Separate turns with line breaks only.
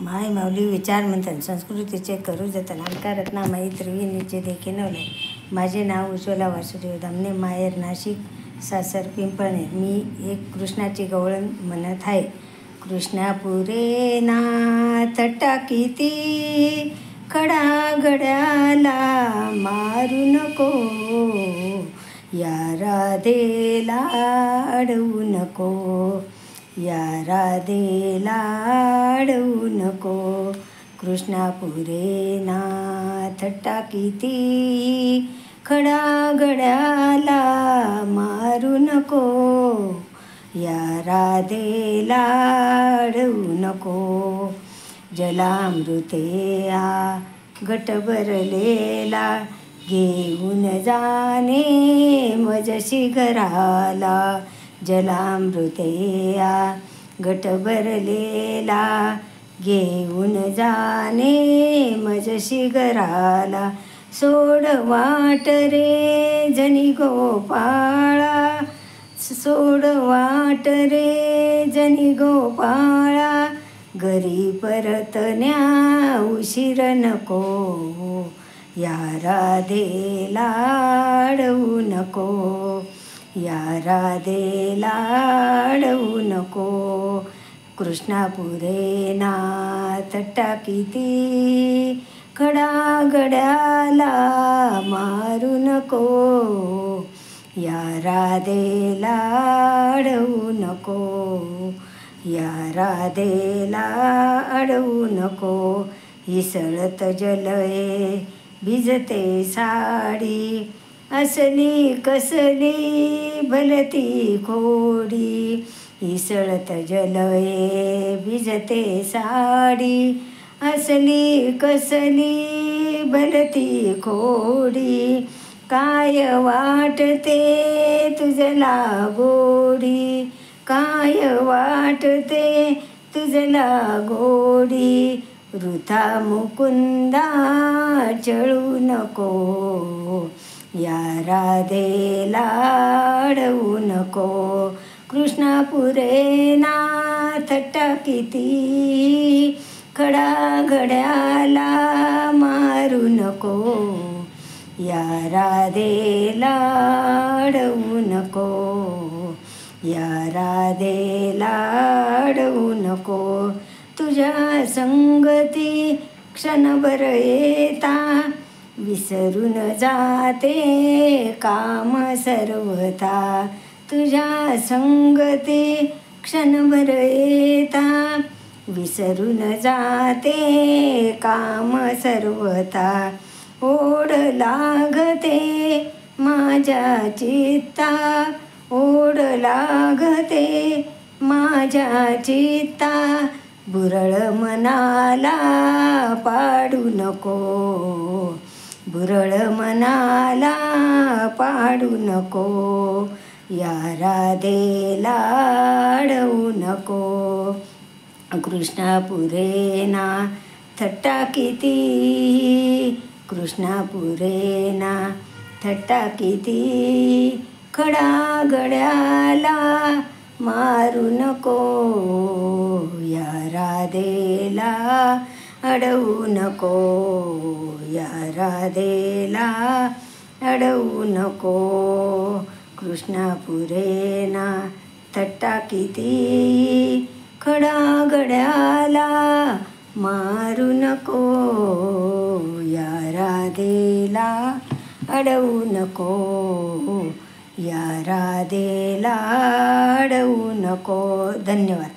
माय माऊली विचार मंथन संस्कृतीचे करू जतन अलका रत्नामाई त्रिवेणीचे देखील नवले. माझे नाव उज्ज्वला वासुदेव धामणे, माहेर नाशिक, सासर पिंपळणे. मी एक कृष्णाची गवळण म्हणत आहे. कृष्णापुरे नाथ टाकीती खडा गड्याला मारू नको, या राधेला अडवू नको, या राधेला अडवू नको. कृष्णापुरे नाथ टाकीती खडा गड्याला मारू नको, या राधेला अडवू नको. जलामृतेया घट भरलेला घेऊन जाणे मजशी घराला. जलामृतेया घट भरलेला घेऊन जाणे मजशी घराला. सोड वाट रे जनी गोपाळा, सोड वाट रे जनी गोपाळा, घरी परतण्या उशीर नको, या राधेला अडवू नको, या राधेला अडवू नको. कृष्णापुरे नाथ टाकीती खडा गड्याला मारू नको, या राधेला अडवू नको, या राधेला अडवू नको. इसळत जलये भिजते साडी, असली कसली भलती खोडी. इसळत जलये भिजते साडी, असली कसली भलती खोडी. काय वाटते तुझला गोडी, काय वाटते तुझला गोडी. वृथा मुकुंदा चळू नको, या राधेला अडवू नको. कृष्णापुरे नाथ टाकीती खडा गड्याला मारू नको, या राधेला अडवू नको, या राधेला अडवू नको. तुझ्या संगती क्षणभर येता विसरून जाते काम सर्वथा. तुझ्या संगती क्षणभर येता विसरून जाते काम सर्वथा. ओढ लागते माझ्या चित्ता, ओढ लागते माझ्या चित्ता. बुरळ मनाला पाडू नको, बुरळ मनाला पाडू नको, या राधेला अडवू नको. कृष्णापुरे नाथ टाकीती, कृष्णापुरे नाथ टाकीती खडा गड्याला मारू नको, या राधेला अडवू नको, या राधेला अडवू नको. कृष्णापुरे नाथ टाकीती खडा गड्याला मारू नको, या राधेला अडवू नको, या राधेला अडवू नको. धन्यवाद.